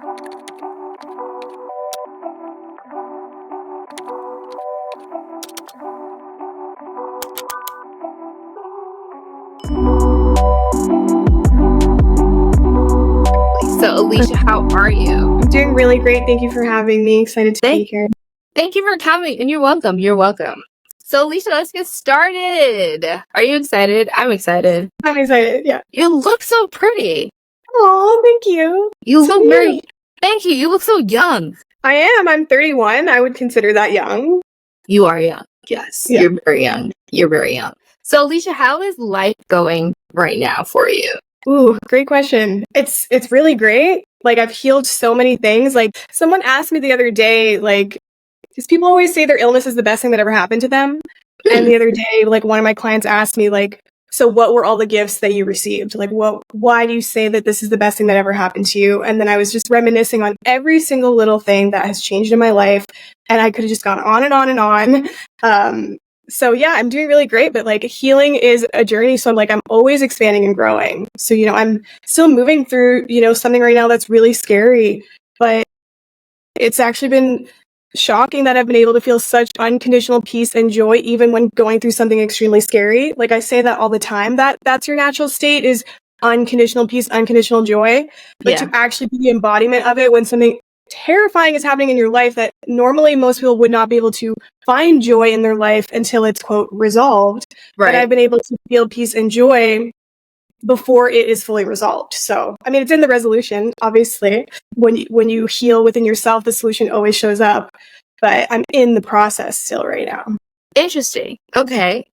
So, Alisha, how are you? I'm doing really great. Thank you for having me. Excited to be here. Thank you for coming, and you're welcome. You're welcome. So, Alisha, let's get started. Are you excited? I'm excited. I'm excited. Yeah. You look so pretty. Oh, thank you. You look very. Thank you. You look so young. I am. I'm 31. I would consider that young. You are young. Yes, Yeah. you're very young. You're very young. So, Alisha, how is life going right now for you? Ooh, great question. It's really great. Like, I've healed so many things. Like, someone asked me the other day, like, because people always say their illness is the best thing that ever happened to them. And the other day, like, one of my clients asked me, like, so what were all the gifts that you received? Like, why do you say that this is the best thing that ever happened to you? And then I was just reminiscing on every single little thing that has changed in my life. And I could have just gone on and on and on. So yeah, I'm doing really great, but like healing is a journey. So I'm always expanding and growing. So, I'm still moving through, something right now that's really scary, but it's actually been shocking that I've been able to feel such unconditional peace and joy, even when going through something extremely scary. Like I say that all the time, that's your natural state is unconditional peace, unconditional joy. But to actually be the embodiment of it when something terrifying is happening in your life that normally most people would not be able to find joy in their life until it's quote resolved. Right. But I've been able to feel peace and joy before it is fully resolved. So, I mean, it's in the resolution, obviously. When you heal within yourself, the solution always shows up. But I'm in the process still right now. Interesting. Okay.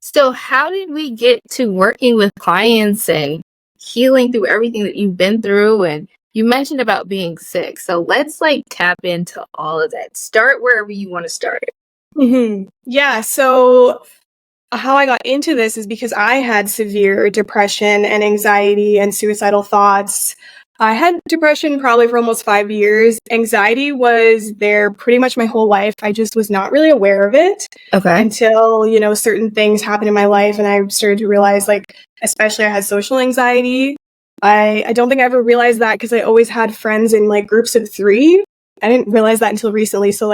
So how did we get to working with clients and healing through everything that you've been through? And you mentioned about being sick. So let's tap into all of that. Start wherever you want to start. Mm-hmm. Yeah. So how I got into this is because I had severe depression and anxiety and suicidal thoughts. I had depression probably for almost 5 years. Anxiety was there pretty much my whole life. I just was not really aware of it until, certain things happened in my life and I started to realize, especially I had social anxiety. I don't think I ever realized that because I always had friends in groups of 3. I didn't realize that until recently. So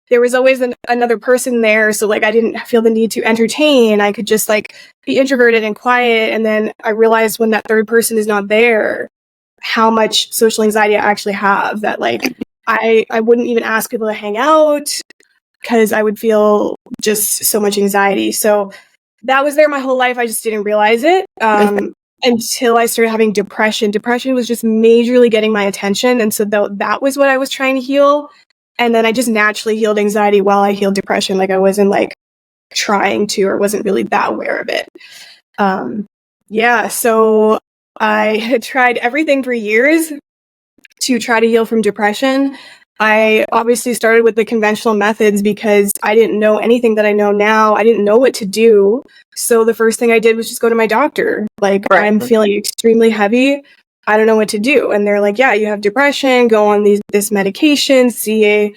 there was always another person there. So I didn't feel the need to entertain. I could just be introverted and quiet. And then I realized when that third person is not there, how much social anxiety I actually have, that I wouldn't even ask people to hang out because I would feel just so much anxiety. So that was there my whole life. I just didn't realize it until I started having depression. Depression was just majorly getting my attention. And so that was what I was trying to heal. And then I just naturally healed anxiety while I healed depression. I wasn't trying to, or wasn't really that aware of it. So I had tried everything for years to try to heal from depression. I obviously started with the conventional methods because I didn't know anything that I know now. I didn't know what to do. So the first thing I did was just go to my doctor. I'm feeling extremely heavy. I don't know what to do. And they're like, yeah, you have depression, go on this medication, see a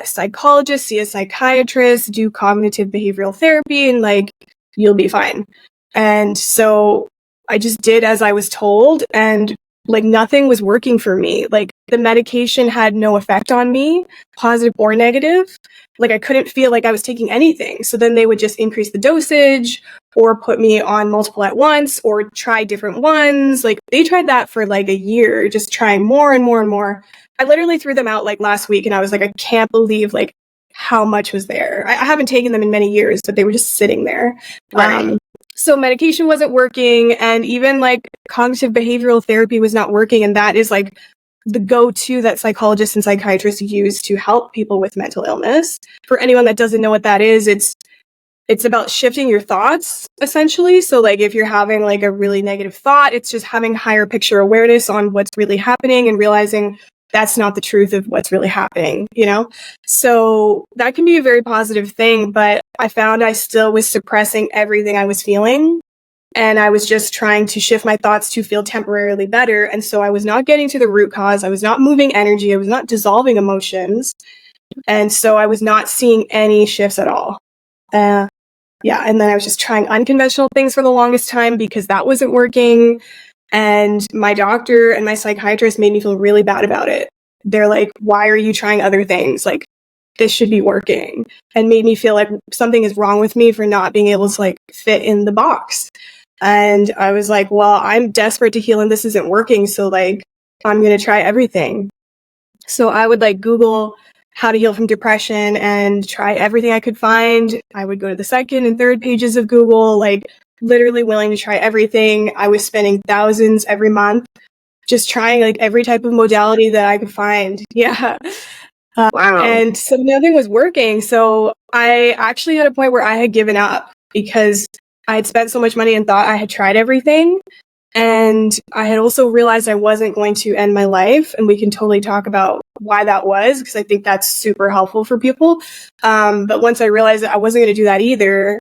psychologist, see a psychiatrist, do cognitive behavioral therapy, and you'll be fine. And so I just did as I was told, and nothing was working for me. The medication had no effect on me, positive or negative. I couldn't feel like I was taking anything. So then they would just increase the dosage or put me on multiple at once or try different ones. They tried that for a year, just trying more and more and more. I literally threw them out last week and I was I can't believe how much was there. I haven't taken them in many years, but they were just sitting there. Right. So medication wasn't working, and even cognitive behavioral therapy was not working. And that is the go-to that psychologists and psychiatrists use to help people with mental illness. For anyone that doesn't know what that is, it's about shifting your thoughts, essentially. So if you're having a really negative thought, it's just having higher picture awareness on what's really happening and realizing that's not the truth of what's really happening, So that can be a very positive thing, but I found I still was suppressing everything I was feeling. And I was just trying to shift my thoughts to feel temporarily better. And so I was not getting to the root cause. I was not moving energy. I was not dissolving emotions. And so I was not seeing any shifts at all. And then I was just trying unconventional things for the longest time because that wasn't working. And my doctor and my psychiatrist made me feel really bad about it. They're like, why are you trying other things? Like, this should be working. And made me feel like something is wrong with me for not being able to like fit in the box. And I was like, well, I'm desperate to heal and this isn't working. So like, I'm going to try everything. So I would like Google how to heal from depression and try everything I could find. I would go to the second and third pages of Google, like literally willing to try everything. I was spending thousands every month just trying like every type of modality that I could find. Yeah. Wow. And so nothing was working. So I actually had a point where I had given up because I had spent so much money and thought I had tried everything. And I had also realized I wasn't going to end my life. And we can totally talk about why that was, because I think that's super helpful for people. But once I realized that I wasn't going to do that either,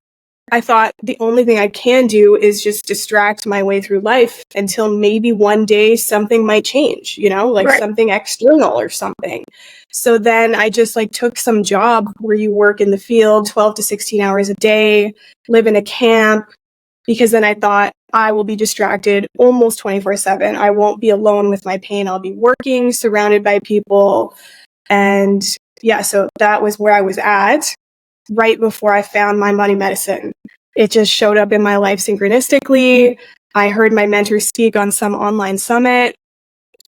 I thought the only thing I can do is just distract my way through life until maybe one day something might change, you know, like something external or something. So then I just like took some job where you work in the field 12 to 16 hours a day, live in a camp, because then I thought I will be distracted almost 24/7. I won't be alone with my pain. I'll be working, surrounded by people. And yeah, so that was where I was at right before I found my money medicine. It just showed up in my life synchronistically. I heard my mentor speak on some online summit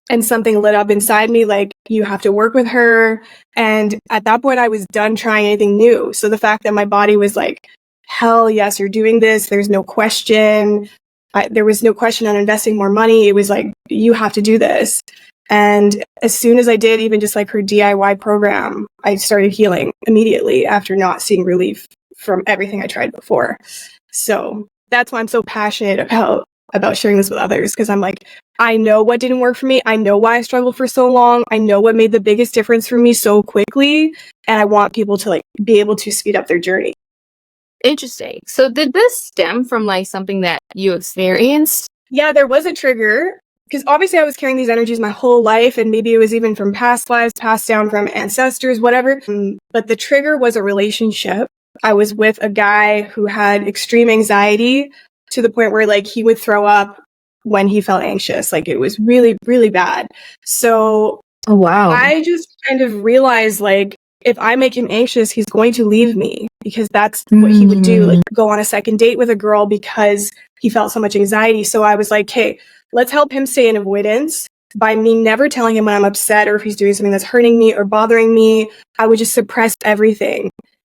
and something lit up inside me like, you have to work with her. And at that point, I was done trying anything new. So the fact that my body was like, hell yes, you're doing this. There's no question. There was no question on investing more money. It was like, you have to do this. And as soon as I did, even just like her DIY program, I started healing immediately after not seeing relief from everything I tried before. So that's why I'm so passionate about sharing this with others, because I'm like, I know what didn't work for me. I know why I struggled for so long. I know what made the biggest difference for me so quickly. And I want people to like be able to speed up their journey. Interesting. So did this stem from like something that you experienced? Yeah, there was a trigger, because obviously I was carrying these energies my whole life, and maybe it was even from past lives, passed down from ancestors, whatever. But the trigger was a relationship. I was with a guy who had extreme anxiety to the point where like he would throw up when he felt anxious. Like it was really, really bad. So Oh, wow. I just kind of realized like, if I make him anxious, he's going to leave me, because that's what he would do, like go on a second date with a girl because he felt so much anxiety. So I was like, hey, let's help him stay in avoidance by me never telling him when I'm upset or if he's doing something that's hurting me or bothering me. I would just suppress everything.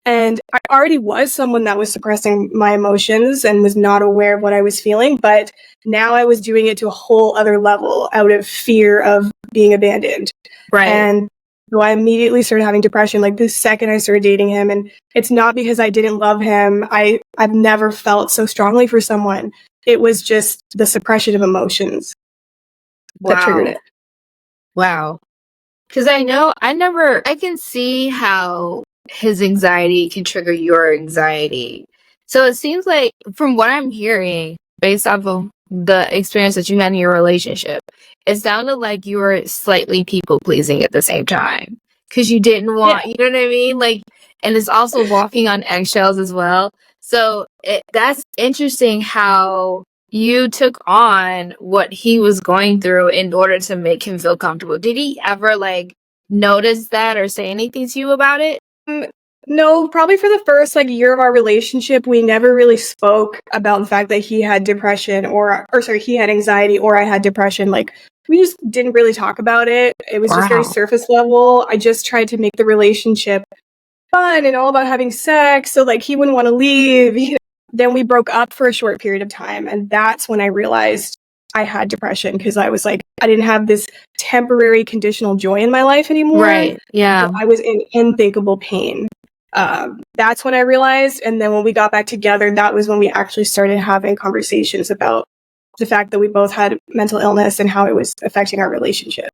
And I already was someone that was suppressing my emotions and was not aware of what I was feeling. But now I was doing it to a whole other level out of fear of being abandoned. Right. And so I immediately started having depression like the second I started dating him. And it's not because I didn't love him. I've never felt so strongly for someone. It was just the suppression of emotions that triggered it. Wow. Because I can see how his anxiety can trigger your anxiety. So it seems like, from what I'm hearing, based off of the experience that you had in your relationship, it sounded like you were slightly people pleasing at the same time. Because you didn't want, Yeah. you know what I mean? Like, and it's also walking on eggshells as well. So that's interesting how you took on what he was going through in order to make him feel comfortable. Did he ever like notice that or say anything to you about it? No, probably for the first like year of our relationship, we never really spoke about the fact that he had depression or sorry, he had anxiety or I had depression. Like we just didn't really talk about it. It was just very Wow. surface level. I just tried to make the relationship fun and all about having sex. So like he wouldn't want to leave. You know? Then we broke up for a short period of time. And that's when I realized I had depression, because I was like, I didn't have this temporary conditional joy in my life anymore. Right. Yeah. I was in unthinkable pain. That's when I realized. And then when we got back together, that was when we actually started having conversations about the fact that we both had mental illness and how it was affecting our relationship.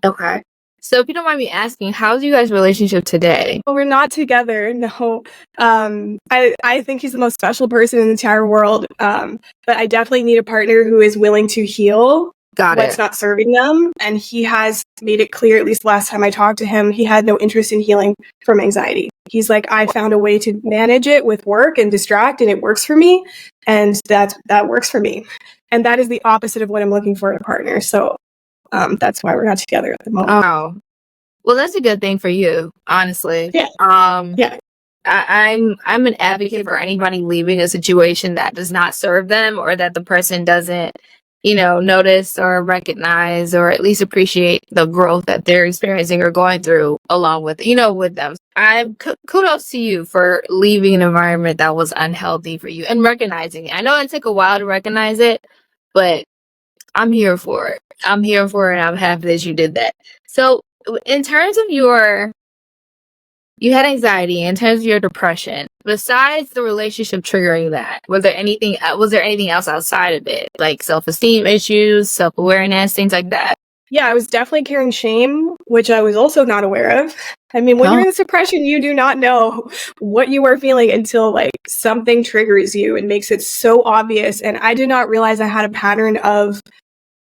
Okay. So if you don't mind me asking, how's you guys' relationship today? Well, we're not together, no. I think he's the most special person in the entire world. But I definitely need a partner who is willing to heal Got what's it. not serving them. And he has made it clear, at least last time I talked to him, he had no interest in healing from anxiety. He's like, I found a way to manage it with work and distract, and it works for me. And that works for me. And that is the opposite of what I'm looking for in a partner. So that's why we're not together at the moment. Oh, well, that's a good thing for you, honestly. Yeah. Yeah. I'm an advocate for anybody leaving a situation that does not serve them, or that the person doesn't, notice or recognize, or at least appreciate the growth that they're experiencing or going through along with, with them. Kudos to you for leaving an environment that was unhealthy for you and recognizing it. I know it took a while to recognize it, but I'm here for it. I'm here for it. I'm happy that you did that. So in terms of you had anxiety, in terms of your depression, besides the relationship triggering that, was there anything else outside of it? Like self-esteem issues, self-awareness, things like that? Yeah, I was definitely carrying shame, which I was also not aware of. I mean, when you're in this depression, you do not know what you are feeling until like something triggers you and makes it so obvious. And I did not realize I had a pattern of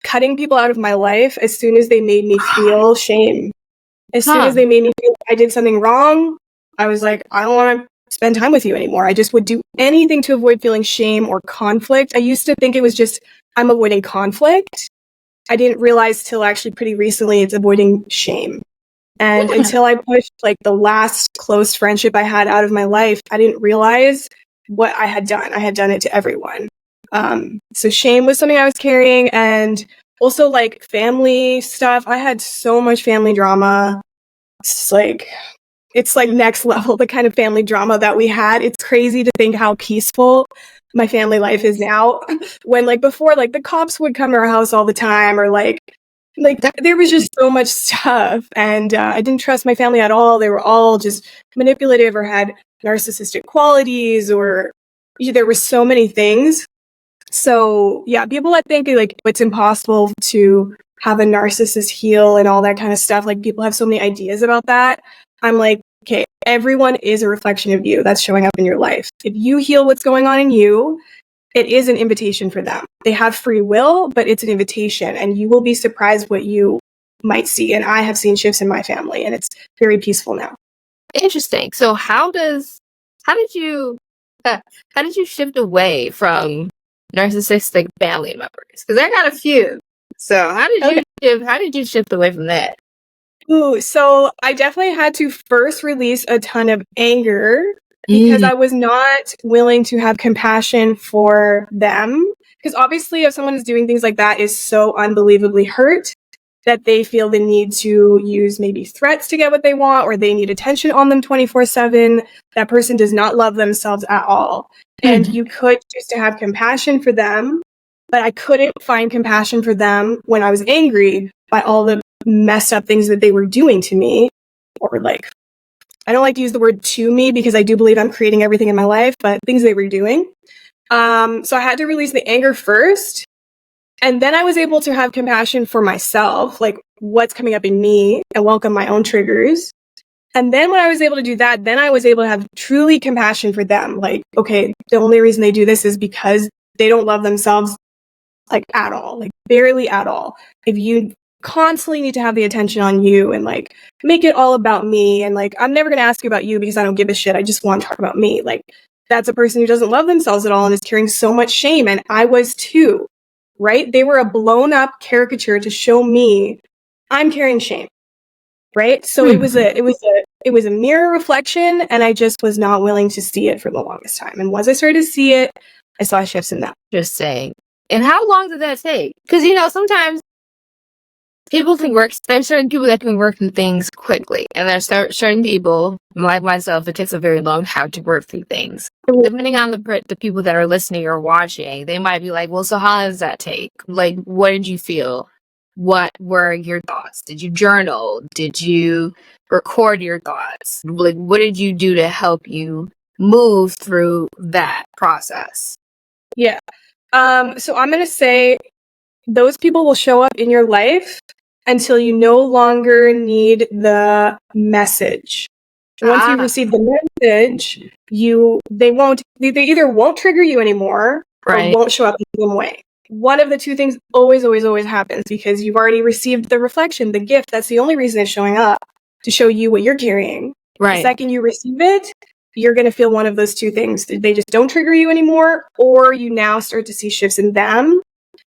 cutting people out of my life as soon as they made me feel shame. As soon as they made me feel I did something wrong, I was like, I don't want to spend time with you anymore. I just would do anything to avoid feeling shame or conflict. I used to think it was just I'm avoiding conflict. I didn't realize till actually pretty recently it's avoiding shame. And until I pushed like the last close friendship I had out of my life, I didn't realize what I had done. I had done it to everyone. So shame was something I was carrying, and also like family stuff. I had so much family drama. It's like next level, the kind of family drama that we had. It's crazy to think how peaceful my family life is now. When like before, like the cops would come to our house all the time, or like there was just so much stuff, and I didn't trust my family at all. They were all just manipulative or had narcissistic qualities, or there were so many things. So yeah, people that think like it's impossible to have a narcissist heal and all that kind of stuff, like people have so many ideas about that. I'm like, okay, everyone is a reflection of you that's showing up in your life. If you heal what's going on in you, it is an invitation for them. They have free will, but it's an invitation, and you will be surprised what you might see. And I have seen shifts in my family, and it's very peaceful now. Interesting. So how did you shift away from narcissistic family members? Because I got a few. So how did you shift away from that? Ooh, so I definitely had to first release a ton of anger because I was not willing to have compassion for them. Because obviously, if someone is doing things like that, is so unbelievably hurt that they feel the need to use maybe threats to get what they want, or they need attention on them 24/7. That person does not love themselves at all. And you could choose to have compassion for them, but I couldn't find compassion for them when I was angry by all the messed up things that they were doing to me, or like, I don't like to use the word to me because I do believe I'm creating everything in my life, but things they were doing. So I had to release the anger first. And then I was able to have compassion for myself, like what's coming up in me, and welcome my own triggers. And then when I was able to do that, then I was able to have truly compassion for them. Like, okay, the only reason they do this is because they don't love themselves like at all, like barely at all. If you constantly need to have the attention on you and like make it all about me, and like I'm never going to ask you about you because I don't give a shit. I just want to talk about me. Like that's a person who doesn't love themselves at all and is carrying so much shame. And I was too, right? They were a blown up caricature to show me I'm carrying shame, right? So it was a mirror reflection, and I just was not willing to see it for the longest time. And once I started to see it, I saw shifts in that. Just saying. And how long did that take? Because sometimes people can work. There's certain people that can work through things quickly, and there's certain people, like myself, it takes a very long time to work through things. Depending on the people that are listening or watching, they might be like, "Well, so how does that take? Like, what did you feel? What were your thoughts? Did you journal? Did you record your thoughts? Like, what did you do to help you move through that process?" Yeah. So I'm going to say those people will show up in your life until you no longer need the message. Once you receive the message, they either won't trigger you anymore, or won't show up the same way. One of the two things always happens, because you've already received the reflection, the gift. That's the only reason it's showing up, to show you what you're carrying. Right. The second you receive it, you're going to feel one of those two things. They just don't trigger you anymore, or you now start to see shifts in them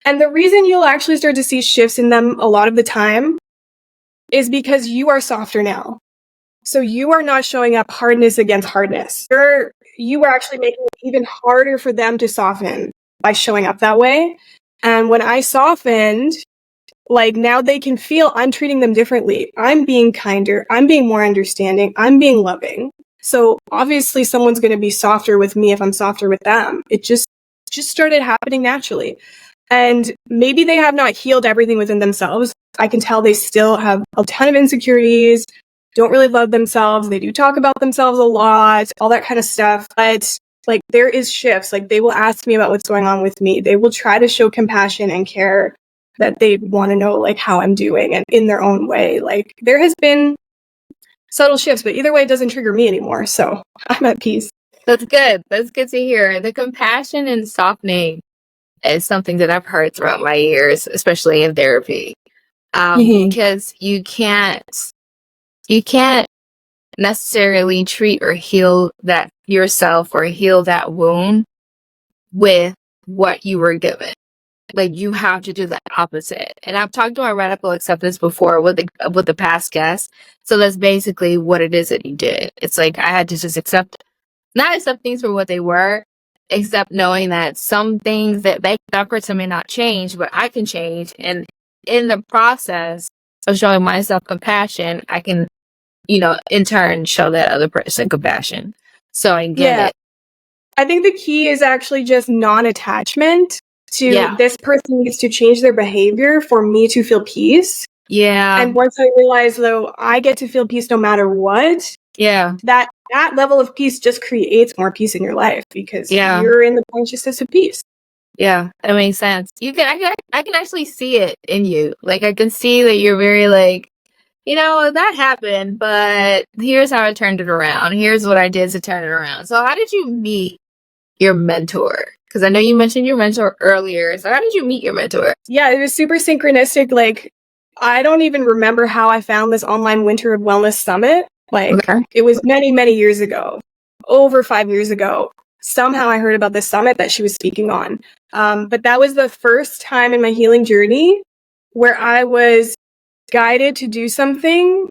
And the reason you'll actually start to see shifts in them a lot of the time is because you are softer now. So you are not showing up hardness against hardness. You are actually making it even harder for them to soften by showing up that way. And when I softened, like now they can feel I'm treating them differently. I'm being kinder. I'm being more understanding. I'm being loving. So obviously someone's going to be softer with me if I'm softer with them. It just started happening naturally. And maybe they have not healed everything within themselves. I can tell they still have a ton of insecurities, don't really love themselves. They do talk about themselves a lot, all that kind of stuff. But like there is shifts. Like they will ask me about what's going on with me. They will try to show compassion and care, that they want to know like how I'm doing and in their own way. Like there has been subtle shifts, but either way it doesn't trigger me anymore. So I'm at peace. That's good. That's good to hear. The compassion and softening is something that I've heard throughout my years, especially in therapy. Because you can't necessarily treat or heal that yourself or heal that wound with what you were given. Like you have to do the opposite. And I've talked about radical acceptance before with the past guests. So that's basically what it is that you did. It's like I had to just not accept things for what they were, except knowing that some things that person may not change, but I can change. And in the process of showing myself compassion, I can, in turn show that other person compassion. So I get it. I think the key is actually just non-attachment to this person needs to change their behavior for me to feel peace. Yeah. And once I realize though, I get to feel peace no matter what. Yeah. That level of peace just creates more peace in your life because you're in the consciousness of peace. Yeah, that makes sense. I can actually see it in you. Like I can see that you're very like, that happened, but here's how I turned it around. Here's what I did to turn it around. So how did you meet your mentor? Because I know you mentioned your mentor earlier. So how did you meet your mentor? Yeah, it was super synchronistic. Like, I don't even remember how I found this online Winter of Wellness Summit. Like, It was many, many years ago, over 5 years ago. Somehow I heard about this summit that she was speaking on. But that was the first time in my healing journey where I was guided to do something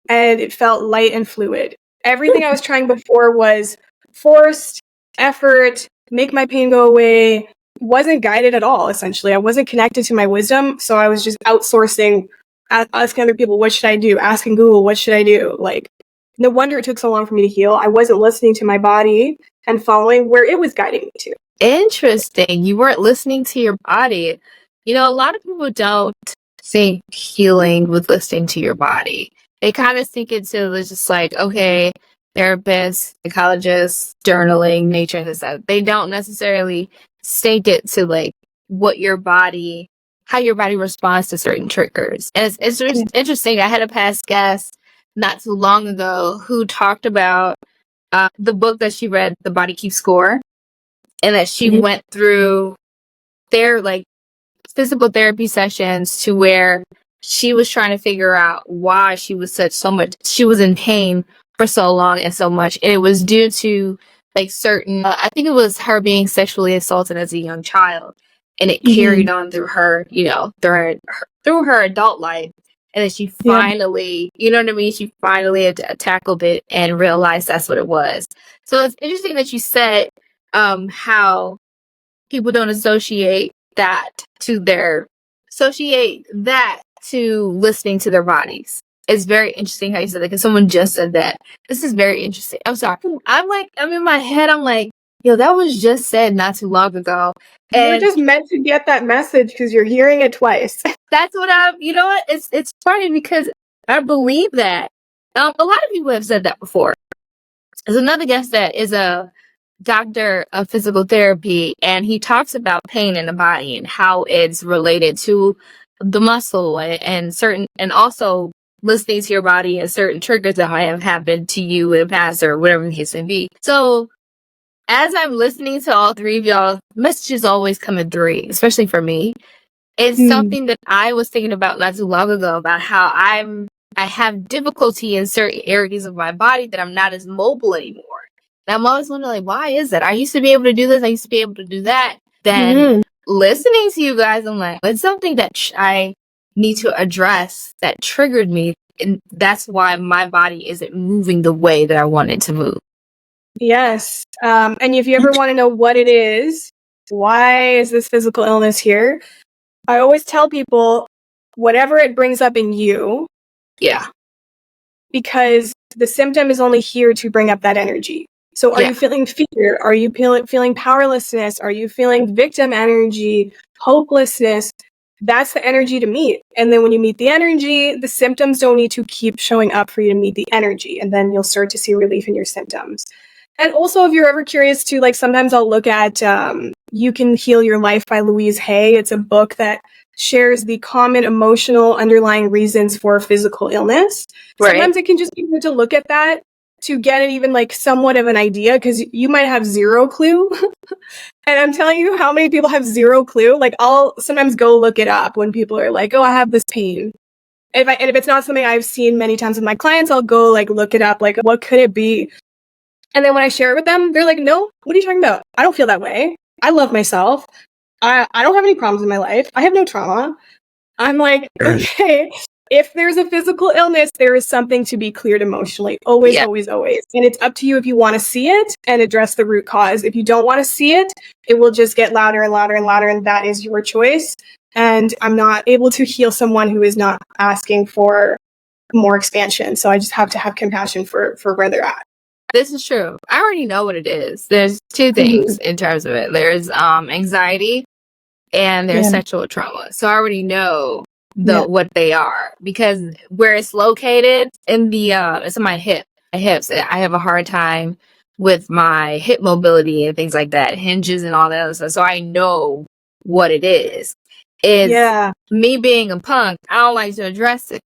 and it felt light and fluid. Everything I was trying before was forced effort, make my pain go away, wasn't guided at all, essentially. I wasn't connected to my wisdom, so I was just outsourcing, asking other people, what should I do? Asking Google, what should I do? Like, no wonder it took so long for me to heal. I wasn't listening to my body and following where it was guiding me to. Interesting. You weren't listening to your body. A lot of people don't think healing with listening to your body. They kind of think it's just like, okay, therapists, psychologists, journaling, nature, and stuff. They don't necessarily stake it to like how your body responds to certain triggers. And it's just interesting. I had a past guest not too long ago who talked about the book that she read, The Body Keeps Score, and that she went through their like physical therapy sessions to where she was trying to figure out why she was in pain for so long and so much. And it was due to like certain, I think it was her being sexually assaulted as a young child. And it carried on through her, through her adult life. And then she finally, she finally tackled it and realized that's what it was. So it's interesting that you said how people don't associate that to listening to their bodies. It's very interesting how you said that because someone just said that. This is very interesting. I'm sorry. I'm in my head. I'm like, that was just said not too long ago. And you're just meant to get that message because you're hearing it twice. That's what it's funny because I believe that. A lot of people have said that before. There's another guest that is a doctor of physical therapy, and he talks about pain in the body and how it's related to the muscle and also listening to your body and certain triggers that might have happened to you in the past or whatever the case may be. So as I'm listening to all three of y'all, messages always come in three, especially for me. It's something that I was thinking about not too long ago about how I have difficulty in certain areas of my body that I'm not as mobile anymore. And I'm always wondering, like, why is that? I used to be able to do this. I used to be able to do that. Then listening to you guys, I'm like, it's something that I need to address that triggered me. And that's why my body isn't moving the way that I want it to move. Yes. And if you ever want to know what it is, why is this physical illness here? I always tell people whatever it brings up in you. Yeah. Because the symptom is only here to bring up that energy. So are you feeling fear? Are you feeling powerlessness? Are you feeling victim energy, hopelessness? That's the energy to meet. And then when you meet the energy, the symptoms don't need to keep showing up for you to meet the energy. And then you'll start to see relief in your symptoms. And also, if you're ever curious to, like, sometimes I'll look at You Can Heal Your Life by Louise Hay. It's a book that shares the common emotional underlying reasons for physical illness. Right. Sometimes it can just be good to look at that to get it even like somewhat of an idea, because you might have zero clue. And I'm telling you how many people have zero clue. Like, I'll sometimes go look it up when people are like, oh, I have this pain. And if it's not something I've seen many times with my clients, I'll go like look it up, like what could it be? And then when I share it with them, they're like, no, what are you talking about? I don't feel that way. I love myself. I don't have any problems in my life. I have no trauma. I'm like, okay, if there's a physical illness, there is something to be cleared emotionally. Always, always, always. And it's up to you if you want to see it and address the root cause. If you don't want to see it, it will just get louder and louder and louder, and that is your choice. And I'm not able to heal someone who is not asking for more expansion. So I just have to have compassion for where they're at. This is true. I already know what it is. There's two things in terms of it. There's anxiety and there's sexual trauma. So I already know what they are, because where it's located in the it's in my hips. I have a hard time with my hip mobility and things like that, hinges and all that other stuff. So I know what it is. It's me being a punk. I don't like to address it.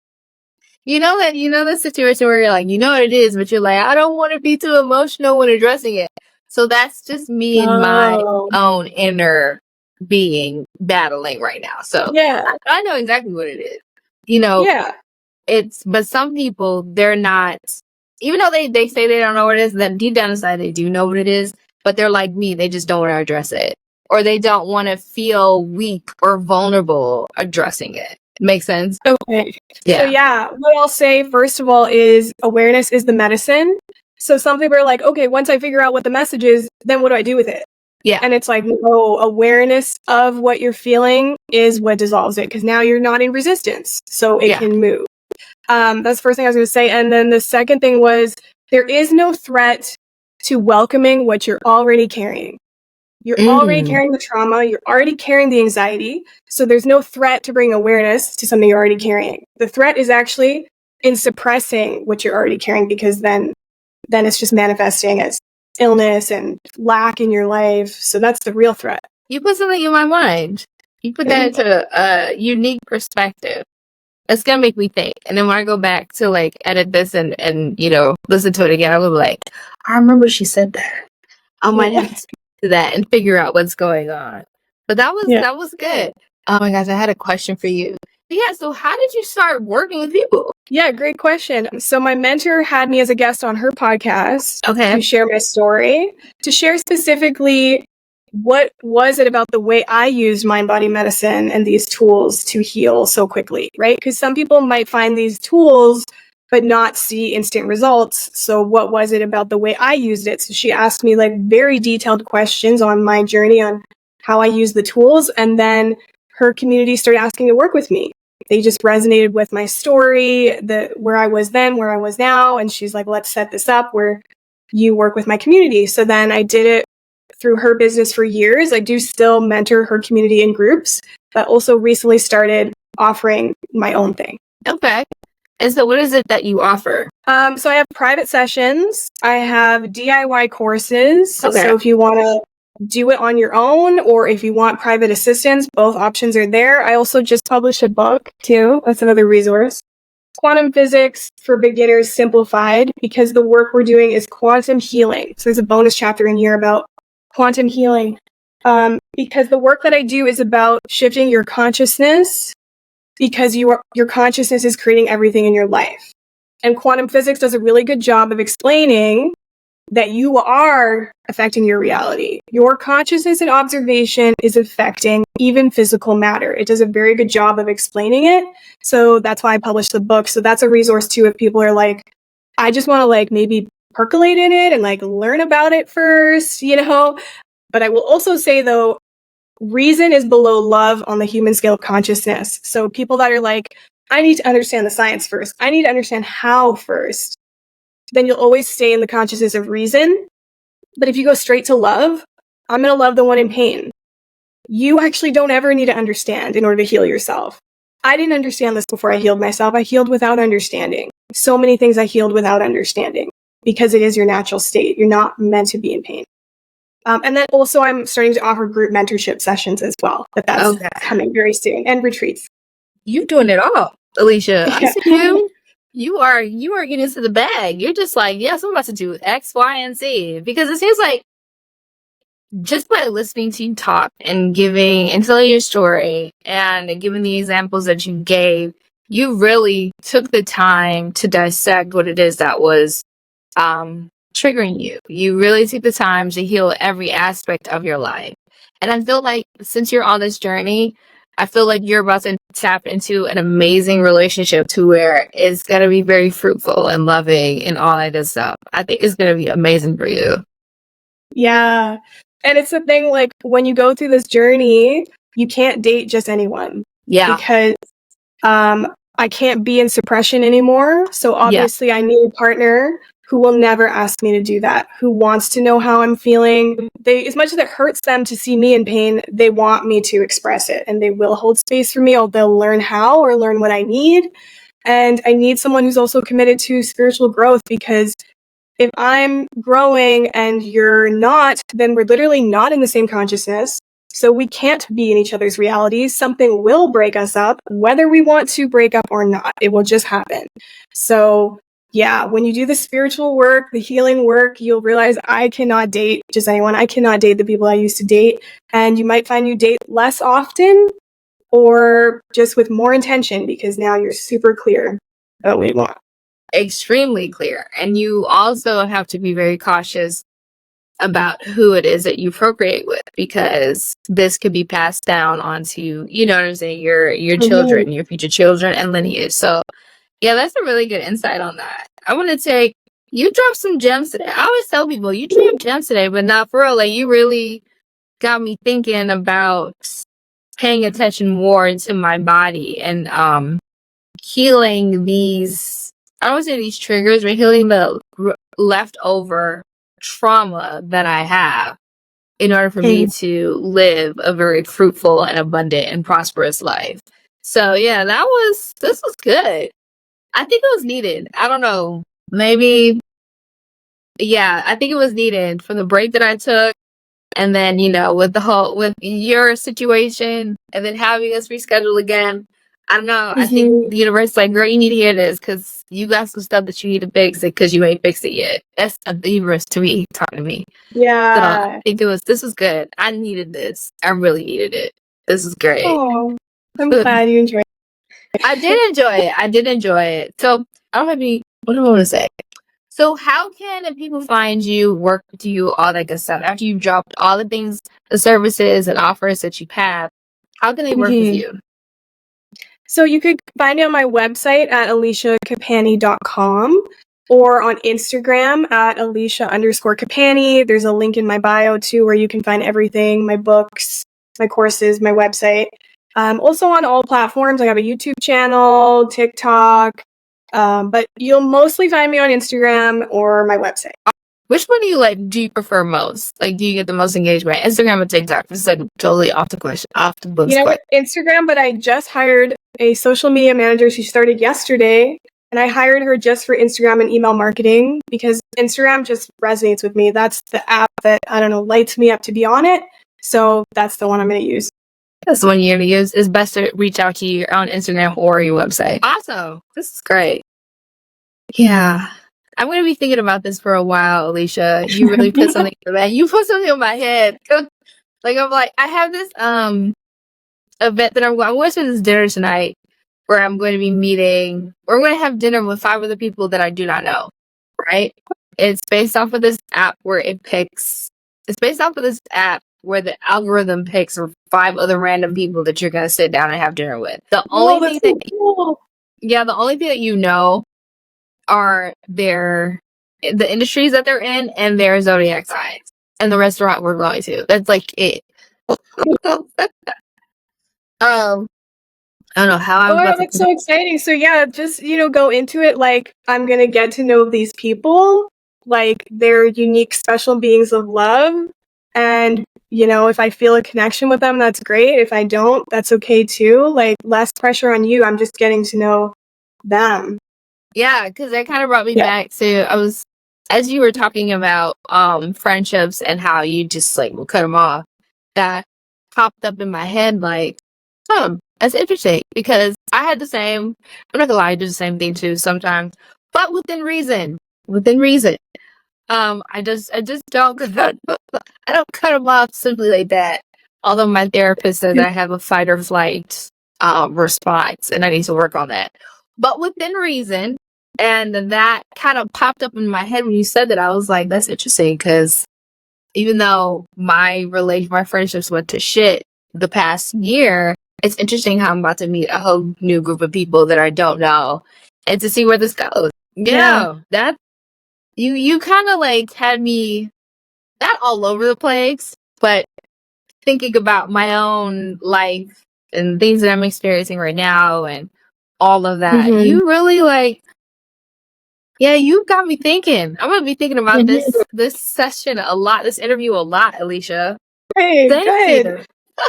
You know the situation where you're like, you know what it is, but you're like, I don't want to be too emotional when addressing it. So that's just me and my own inner being battling right now. So I know exactly what it is. But some people, they're not, even though they say they don't know what it is, then deep down inside they do know what it is, but they're like me, they just don't want to address it. Or they don't want to feel weak or vulnerable addressing it. Make sense? Okay. So what I'll say first of all is awareness is the medicine. So some people are like, okay, once I figure out what the message is, then what do I do with it? Yeah. And it's like, no, awareness of what you're feeling is what dissolves it, because now you're not in resistance. So it can move. That's the first thing I was going to say. And then the second thing was, there is no threat to welcoming what you're already carrying. You're already carrying the trauma. You're already carrying the anxiety. So there's no threat to bring awareness to something you're already carrying. The threat is actually in suppressing what you're already carrying, because then it's just manifesting as illness and lack in your life. So that's the real threat. You put something in my mind. You put that into a unique perspective. It's going to make me think. And then when I go back to like edit this and listen to it again, I will be like, I remember she said that. I might have to speak to that and figure out what's going on. But that was good. Oh my gosh, I had a question for you. Yeah, so how did you start working with people? Yeah, great question. So my mentor had me as a guest on her podcast to share my story, to share specifically what was it about the way I used mind-body medicine and these tools to heal so quickly, right? Because some people might find these tools but not see instant results. So what was it about the way I used it? So she asked me like very detailed questions on my journey, on how I use the tools. And then her community started asking to work with me. They just resonated with my story, where I was then, where I was now. And she's like, let's set this up where you work with my community. So then I did it through her business for years. I do still mentor her community in groups, but also recently started offering my own thing. Okay. And so what is it that you offer? So I have private sessions. I have DIY courses. So if you want to do it on your own, or if you want private assistance, both options are there. I also just published a book too. That's another resource. Quantum Physics for Beginners Simplified, because the work we're doing is quantum healing. So there's a bonus chapter in here about quantum healing. Because the work that I do is about shifting your consciousness, because your consciousness is creating everything in your life. And quantum physics does a really good job of explaining that you are affecting your reality. Your consciousness and observation is affecting even physical matter. It does a very good job of explaining it. So that's why I published the book. So that's a resource too if people are like, I just want to like maybe percolate in it and like learn about it first, you know? But I will also say though, reason is below love on the human scale of consciousness. So people that are like, I need to understand the science first. I need to understand how first. Then you'll always stay in the consciousness of reason. But if you go straight to love, I'm going to love the one in pain. You actually don't ever need to understand in order to heal yourself. I didn't understand this before I healed myself. I healed without understanding. So many things I healed without understanding because it is your natural state. You're not meant to be in pain. And then also I'm starting to offer group mentorship sessions as well, but that's coming very soon, and retreats. You're doing it all, Alisha. I Yeah. see you. You are getting into the bag. You're just like, yes, I'm about to do X, Y, and Z. Because it seems like just by listening to you talk and telling your story and giving the examples that you gave, you really took the time to dissect what it is that was triggering you. You really took the time to heal every aspect of your life. And I feel like since you're on this journey, I feel like you're about to tap into an amazing relationship to where it's going to be very fruitful and loving and all that good stuff. I think it's going to be amazing for you. Yeah. And it's the thing, like, when you go through this journey, you can't date just anyone. Yeah. Because I can't be in suppression anymore. So obviously I need a partner who will never ask me to do that, who wants to know how I'm feeling. As much as it hurts them to see me in pain, they want me to express it, and they will hold space for me, or they'll learn how or learn what I need. And I need someone who's also committed to spiritual growth, because if I'm growing and you're not, then we're literally not in the same consciousness. So we can't be in each other's realities. Something will break us up, whether we want to break up or not. It will just happen. So yeah, when you do the spiritual work, the healing work, you'll realize I cannot date just anyone. I cannot date the people I used to date. And you might find you date less often or just with more intention, because now you're super clear about what you want. Extremely clear. And you also have to be very cautious about who it is that you procreate with, because this could be passed down onto, you know what I'm saying, your children, your future children and lineage. So yeah, that's a really good insight on that. I want to take, you dropped some gems today. I always tell people you dropped gems today, but not for real. Like, you really got me thinking about paying attention more into my body and healing these, I don't want to say these triggers, but healing the leftover trauma that I have in order for me to live a very fruitful and abundant and prosperous life. So yeah, this was good. I think it was needed. I don't know. Maybe, yeah, I think it was needed for the break that I took. And then, you know, with your situation and then having us reschedule again. I don't know. I think the universe is like, girl, you need to hear this because you got some stuff that you need to fix it because you ain't fixed it yet. That's the universe to me, talking to me. Yeah. So I think this was good. I needed this. I really needed it. This is great. Oh, I'm glad you enjoyed it. I did enjoy it. So I don't have any, what do I want to say? So how can people find you, work with you, all that good stuff? After you've dropped all the things, the services and offers that you have, how can they work with you? So you could find me on my website at alishakapani.com or on Instagram at Alisha_Kapani. There's a link in my bio too where you can find everything, my books, my courses, my website. Also on all platforms. I have a YouTube channel, TikTok, but you'll mostly find me on Instagram or my website. Which one do you prefer most? Like, do you get the most engagement? Instagram or TikTok? This is like totally off the books. You know what? Instagram, but I just hired a social media manager. She started yesterday, and I hired her just for Instagram and email marketing because Instagram just resonates with me. That's the app that, I don't know, lights me up to be on it. So that's the one I'm going to use. That's the one you're going to use. It's best to reach out to you on Instagram or your website. Awesome. This is great. Yeah. I'm going to be thinking about this for a while, Alisha. You really put something you put something on my head. Like, I'm like, I have this event that I'm going to this dinner tonight where I'm going to be meeting, or I'm going to have dinner with 5 other people that I do not know, right? it's based off of this app where it's based off of this app where the algorithm picks 5 other random people that you're gonna sit down and have dinner with. The only that's thing so cool. the only thing that you know are the industries that they're in and their zodiac signs and the restaurant we're going to. That's like it. I don't know how I was Oh, about that's to. so exciting. So yeah, just, go into it like I'm gonna get to know these people, like they're unique, special beings of love. And, if I feel a connection with them, that's great. If I don't, that's okay too. Like less pressure on you. I'm just getting to know them. Yeah, because that kind of brought me Yeah. back to as you were talking about friendships and how you just like will cut them off. That popped up in my head like, that's interesting because I had the same. I'm not gonna lie, I do the same thing too sometimes, but within reason. Within reason. I just don't I don't cut them off simply like that. Although my therapist says I have a fight or flight response and I need to work on that. But within reason. And that kind of popped up in my head when you said that. I was like, that's interesting because even though my friendships went to shit the past year, it's interesting how I'm about to meet a whole new group of people that I don't know and to see where this goes. Yeah. Yeah, that you kind of like had me not all over the place, but thinking about my own life and things that I'm experiencing right now and all of that. Mm-hmm. You really yeah, you got me thinking. I'm gonna be thinking about this session a lot, this interview a lot, Alisha. Hey, Thank good. you.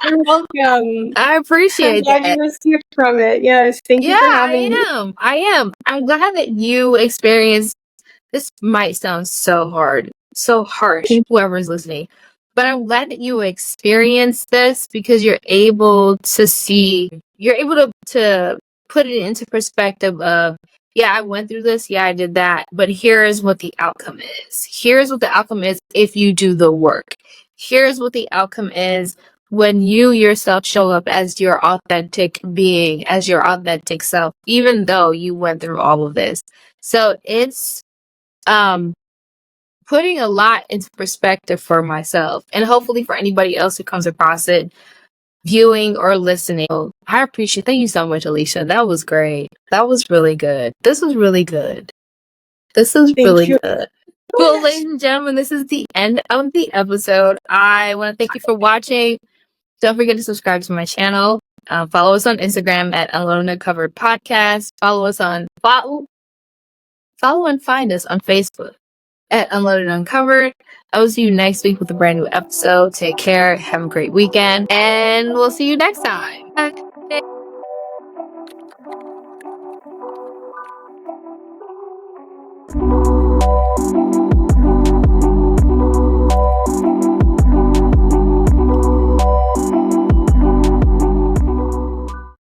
You're welcome. I I'm appreciate glad that. you received from it. Yes, thank Yeah, you for having me. I am. I'm glad that you experienced this might sound so hard, so harsh, whoever's listening. But I'm glad that you experienced this because you're able to put it into perspective of, yeah, I went through this, yeah, I did that, but here's what the outcome is. Here's what the outcome is if you do the work. Here's what the outcome is when you yourself show up as your authentic being, as your authentic self, even though you went through all of this. So it's um putting a lot into perspective for myself and hopefully for anybody else who comes across it, viewing or listening. I appreciate. Thank you so much, Alisha. That was great. That was really good. This was really good. This is Thank really you. good. Oh, Well, yes. ladies and gentlemen, this is the end of the episode. I want to thank you for watching. Don't forget to subscribe to my channel. Follow us on Instagram at Alone Uncovered Podcast. Follow and find us on Facebook at Unloaded Uncovered. I will see you next week with a brand new episode. Take care. Have a great weekend. And we'll see you next time. Bye.